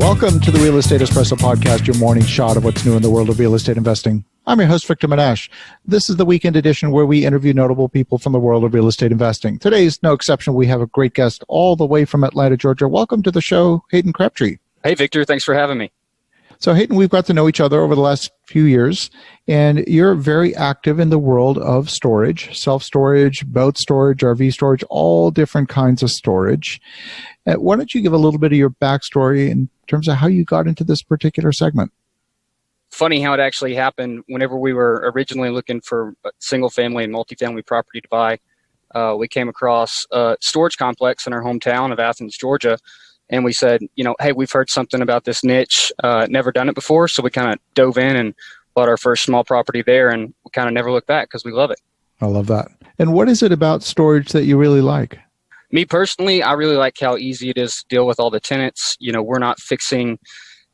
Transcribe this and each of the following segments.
Welcome to the Real Estate Espresso Podcast, your morning shot of what's new in the world of real estate investing. I'm your host, Victor Manash. This is the weekend edition where we interview notable people from the world of real estate investing. Today's no exception. We have a great guest all the way from Atlanta, Georgia. Welcome to the show, Hayden Crabtree. Hey, Victor. Thanks for having me. So, Hayden, we've got to know each other over the last few years, and you're very active in the world of storage, self-storage, boat storage, RV storage, all different kinds of storage. Why don't you give a little bit of your backstory in terms of how you got into this particular segment? Funny how it actually happened. Whenever we were originally looking for single-family and multifamily property to buy, we came across a storage complex in our hometown of Athens, Georgia. And we said, hey, we've heard something about this niche, never done it before. So we kind of dove in and bought our first small property there, and we kind of never looked back because we love it. I love that. And what is it about storage that you really like? Me personally, I really like how easy it is to deal with all the tenants. We're not fixing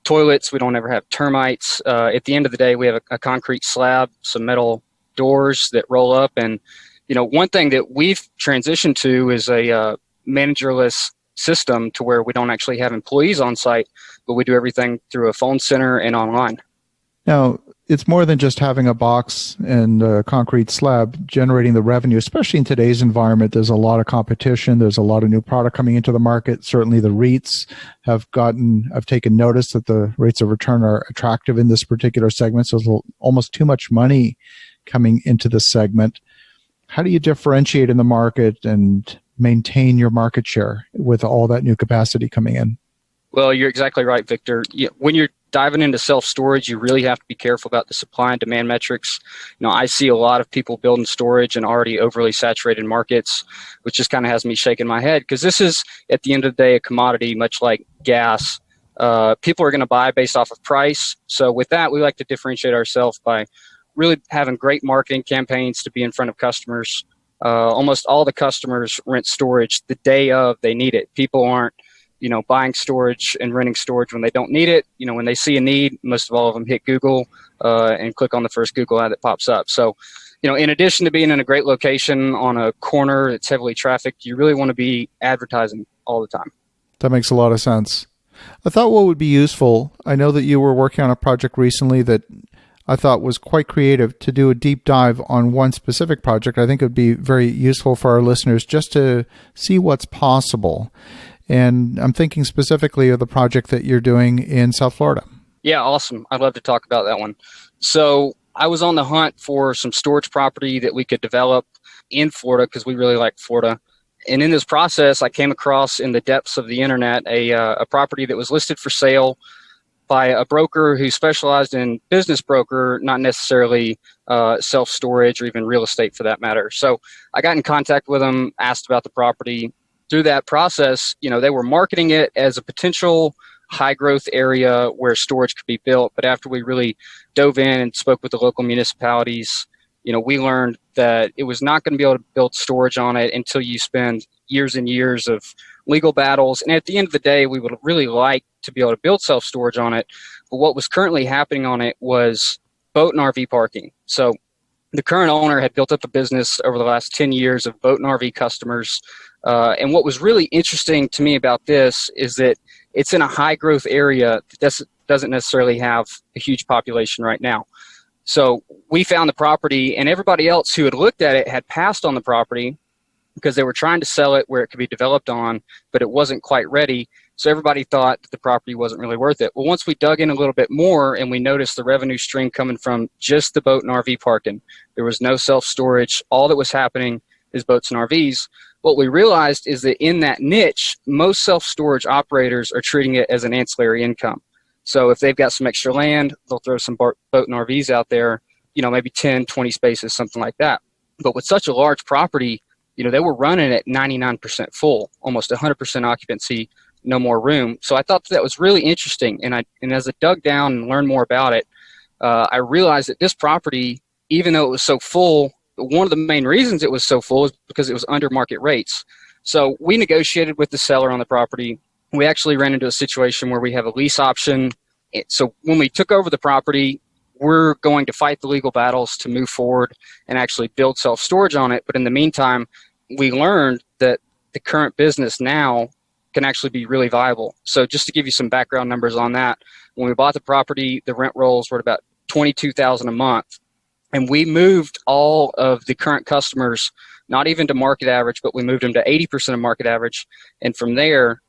toilets. We don't ever have termites. At the end of the day, we have a concrete slab, some metal doors that roll up. And, one thing that we've transitioned to is a managerless system to where we don't actually have employees on site, but we do everything through a phone center and online. Now, it's more than just having a box and a concrete slab generating the revenue, especially in today's environment. There's a lot of competition. There's a lot of new product coming into the market. Certainly the REITs I've taken notice that the rates of return are attractive in this particular segment. So there's almost too much money coming into the segment. How do you differentiate in the market and maintain your market share with all that new capacity coming in? Well, you're exactly right, Victor. When you're diving into self-storage, you really have to be careful about the supply and demand metrics. I see a lot of people building storage in already overly saturated markets, which just kind of has me shaking my head because this is, at the end of the day, a commodity, much like gas. People are going to buy based off of price. So with that, we like to differentiate ourselves by really having great marketing campaigns to be in front of customers. Almost all the customers rent storage the day of they need it. People aren't, buying storage and renting storage when they don't need it. When they see a need, most of all of them hit Google and click on the first Google ad that pops up. So, in addition to being in a great location on a corner that's heavily trafficked, you really want to be advertising all the time. That makes a lot of sense. I thought what would be useful, I know that you were working on a project recently that I thought was quite creative, to do a deep dive on one specific project. I think it would be very useful for our listeners just to see what's possible. And I'm thinking specifically of the project that you're doing in South Florida. Yeah, awesome. I'd love to talk about that one. So I was on the hunt for some storage property that we could develop in Florida because we really like Florida. And in this process, I came across in the depths of the internet a property that was listed for sale by a broker who specialized in business broker, not necessarily self-storage or even real estate for that matter. So I got in contact with them, asked about the property. Through that process, they were marketing it as a potential high growth area where storage could be built. But after we really dove in and spoke with the local municipalities, we learned that it was not going to be able to build storage on it until you spend years and years of legal battles. And at the end of the day, we would really like to be able to build self-storage on it. But what was currently happening on it was boat and RV parking. So the current owner had built up a business over the last 10 years of boat and RV customers. And what was really interesting to me about this is that it's in a high growth area that doesn't necessarily have a huge population right now. So we found the property, and everybody else who had looked at it had passed on the property because they were trying to sell it where it could be developed on, but it wasn't quite ready. So everybody thought that the property wasn't really worth it. Well, once we dug in a little bit more and we noticed the revenue stream coming from just the boat and RV parking, there was no self-storage. All that was happening is boats and RVs. What we realized is that in that niche, most self-storage operators are treating it as an ancillary income. So if they've got some extra land, they'll throw some boat and RVs out there, maybe 10, 20 spaces, something like that. But with such a large property, they were running at 99% full, almost 100% occupancy, no more room. So I thought that was really interesting. And as I dug down and learned more about it, I realized that this property, even though it was so full, one of the main reasons it was so full is because it was under market rates. So we negotiated with the seller on the property. We actually ran into a situation where we have a lease option. So when we took over the property, we're going to fight the legal battles to move forward and actually build self-storage on it. But in the meantime, we learned that the current business now can actually be really viable. So just to give you some background numbers on that, when we bought the property, the rent rolls were at about $22,000 a month. And we moved all of the current customers, not even to market average, but we moved them to 80% of market average. And from there,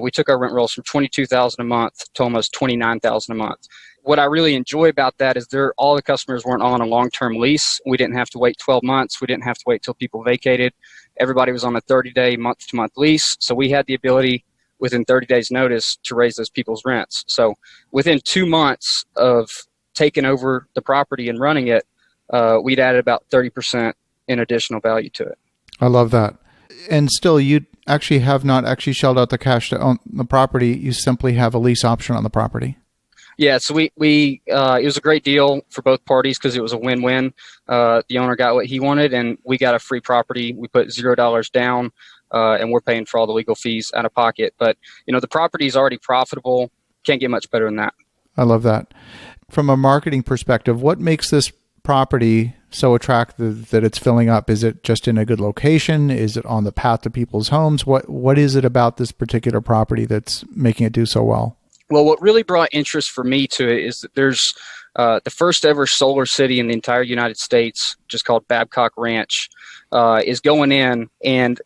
we took our rent rolls from $22,000 a month to almost $29,000 a month. What I really enjoy about that is all the customers weren't on a long-term lease. We didn't have to wait 12 months. We didn't have to wait till people vacated. Everybody was on a 30-day, month-to-month lease. So we had the ability within 30 days notice to raise those people's rents. So within 2 months of taking over the property and running it, we'd added about 30% in additional value to it. I love that. And still, you actually have not actually shelled out the cash to own the property. You simply have a lease option on the property. Yeah, so we it was a great deal for both parties because it was a win-win. The owner got what he wanted, and we got a free property. We put $0 down, and we're paying for all the legal fees out of pocket. But the property is already profitable. Can't get much better than that. I love that. From a marketing perspective, what makes this property so attractive that it's filling up? Is it just in a good location? Is it on the path to people's homes? What is it about this particular property that's making it do so well? Well, what really brought interest for me to it is that there's the first ever solar city in the entire United States, just called Babcock Ranch, is going in. And,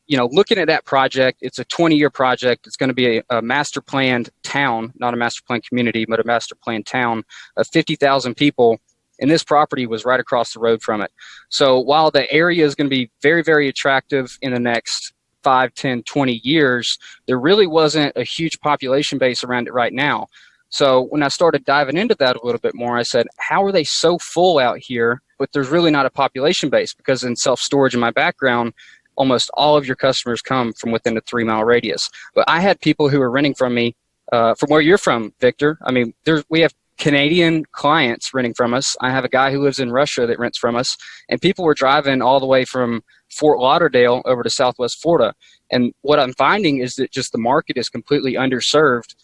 looking at that project, it's a 20-year project. It's going to be a master planned town, not a master planned community, but a master planned town of 50,000 people. And this property was right across the road from it. So while the area is going to be very, very attractive in the next 5, 10, 20 years, there really wasn't a huge population base around it right now. So when I started diving into that a little bit more, I said, how are they so full out here, but there's really not a population base? Because in self-storage in my background, almost all of your customers come from within a 3-mile radius. But I had people who were renting from me, from where you're from, Victor. I mean, we have Canadian clients renting from us. I have a guy who lives in Russia that rents from us, and people were driving all the way from Fort Lauderdale over to Southwest Florida. And what I'm finding is that just the market is completely underserved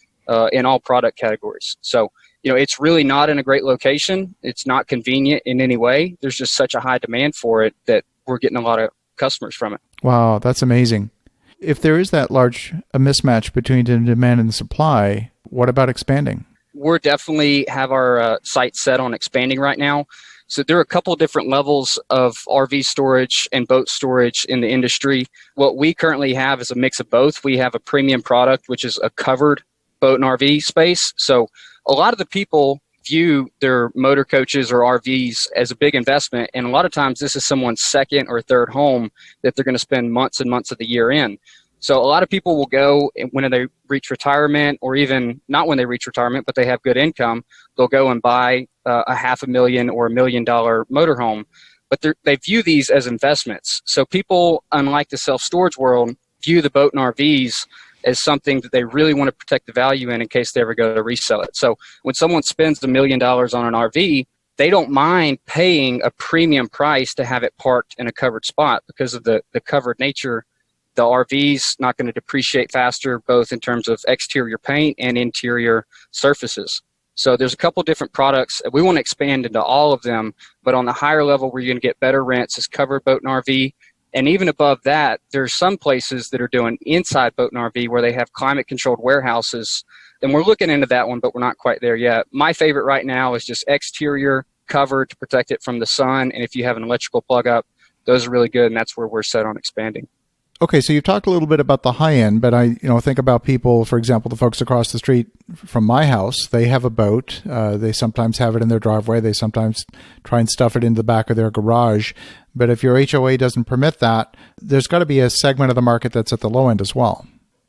in all product categories. So, it's really not in a great location. It's not convenient in any way. There's just such a high demand for it that we're getting a lot of customers from it. Wow, that's amazing. If there is that large a mismatch between the demand and the supply, what about expanding? We're definitely have our sights set on expanding right now. So there are a couple of different levels of RV storage and boat storage in the industry. What we currently have is a mix of both. We have a premium product, which is a covered boat and RV space. So a lot of the people view their motor coaches or RVs as a big investment. And a lot of times this is someone's second or third home that they're going to spend months and months of the year in. So a lot of people will go when they reach retirement, or even not when they reach retirement, but they have good income, they'll go and buy a $500,000 or $1 million motorhome. But they view these as investments. So people, unlike the self-storage world, view the boat and RVs as something that they really want to protect the value in case they ever go to resell it. So when someone spends $1 million on an RV, they don't mind paying a premium price to have it parked in a covered spot because of the covered nature. The RV's not going to depreciate faster, both in terms of exterior paint and interior surfaces. So there's a couple different products. We want to expand into all of them, but on the higher level where you're going to get better rents is covered boat and RV. And even above that, there's some places that are doing inside boat and RV where they have climate-controlled warehouses. And we're looking into that one, but we're not quite there yet. My favorite right now is just exterior covered to protect it from the sun. And if you have an electrical plug-up, those are really good, and that's where we're set on expanding. Okay, so you've talked a little bit about the high end, but I think about people, for example, the folks across the street from my house. They have a boat. They sometimes have it in their driveway. They sometimes try and stuff it in the back of their garage. But if your HOA doesn't permit that, there's got to be a segment of the market that's at the low end as well.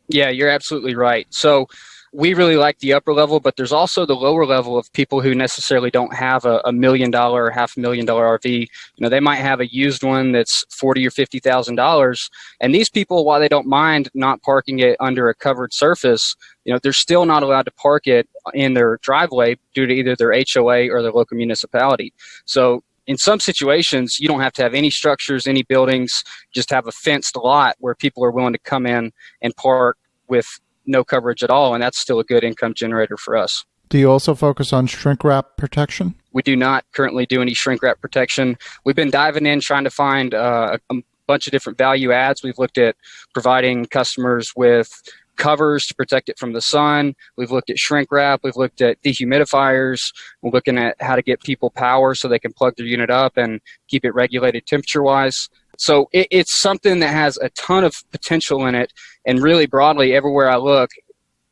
Yeah, you're absolutely right. So we really like the upper level, but there's also the lower level of people who necessarily don't have a $1 million or $500,000 RV. They might have a used one that's $40,000 or $50,000. And these people, while they don't mind not parking it under a covered surface, they're still not allowed to park it in their driveway due to either their HOA or their local municipality. So in some situations, you don't have to have any structures, any buildings, just have a fenced lot where people are willing to come in and park with no coverage at all, and that's still a good income generator for us. Do you also focus on shrink wrap protection? We do not currently do any shrink wrap protection. We've been diving in trying to find a bunch of different value adds. We've looked at providing customers with covers to protect it from the sun. We've looked at shrink wrap. We've looked at dehumidifiers. We're looking at how to get people power so they can plug their unit up and keep it regulated temperature-wise. So it's something that has a ton of potential in it. And really broadly, everywhere I look,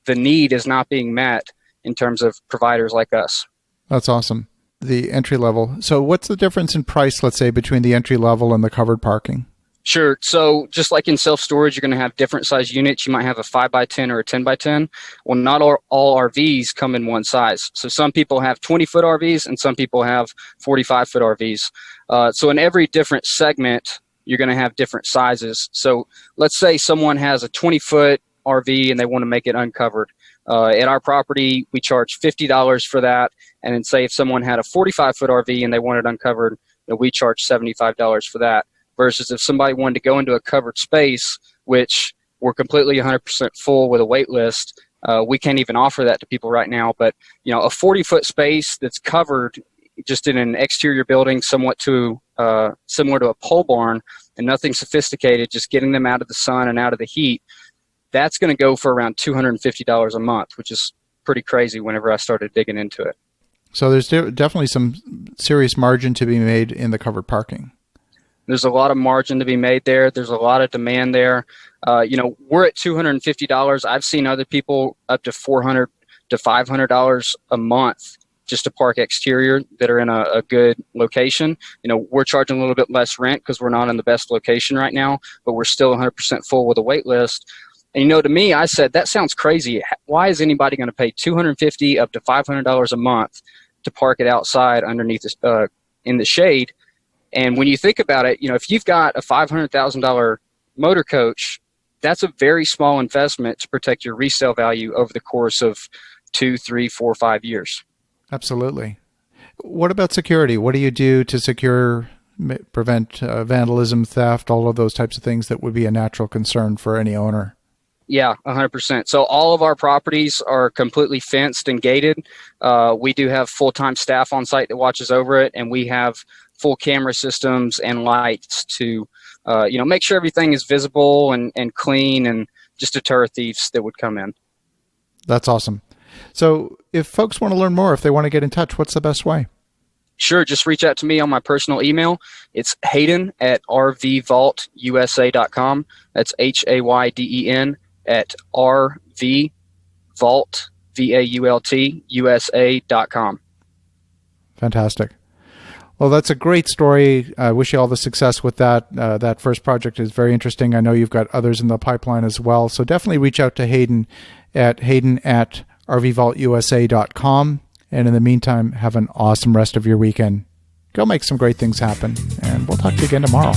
the need is not being met in terms of providers like us. That's awesome. The entry level. So what's the difference in price, let's say, between the entry level and the covered parking? Sure. So just like in self-storage, you're going to have different size units. You might have a 5x10 or a 10x10. Well, not all RVs come in one size. So some people have 20-foot RVs and some people have 45-foot RVs. So in every different segment, you're going to have different sizes. So let's say someone has a 20-foot RV and they want to make it uncovered. At our property, we charge $50 for that. And then say if someone had a 45-foot RV and they want it uncovered, we charge $75 for that. Versus if somebody wanted to go into a covered space, which we're completely 100% full with a wait list, we can't even offer that to people right now. But a 40-foot space that's covered just in an exterior building, somewhat to similar to a pole barn, and nothing sophisticated, just getting them out of the sun and out of the heat, that's going to go for around $250 a month, which is pretty crazy whenever I started digging into it. So there's definitely some serious margin to be made in the covered parking. There's a lot of margin to be made there. There's a lot of demand there. We're at $250. I've seen other people up to $400 to $500 a month just to park exterior that are in a good location. We're charging a little bit less rent because we're not in the best location right now, but we're still 100% full with a wait list. And to me, I said, that sounds crazy. Why is anybody going to pay $250 up to $500 a month to park it outside underneath in the shade? And when you think about it, if you've got a $500,000 motor coach, that's a very small investment to protect your resale value over the course of 2, 3, 4, 5 years. Absolutely. What about security? What do you do to prevent vandalism, theft, all of those types of things that would be a natural concern for any owner? Yeah, 100%. So all of our properties are completely fenced and gated. We do have full-time staff on site that watches over it, and we have full camera systems and lights to, make sure everything is visible and clean and just deter thieves that would come in. That's awesome. So if folks want to learn more, if they want to get in touch, what's the best way? Sure. Just reach out to me on my personal email. It's Hayden at rvvaultusa.com. That's Hayden at rvvault, VAULT, USA.com. Fantastic. Well, that's a great story. I wish you all the success with that. That first project is very interesting. I know you've got others in the pipeline as well. So definitely reach out to Hayden at rvvaultusa.com. And in the meantime, have an awesome rest of your weekend. Go make some great things happen. And we'll talk to you again tomorrow.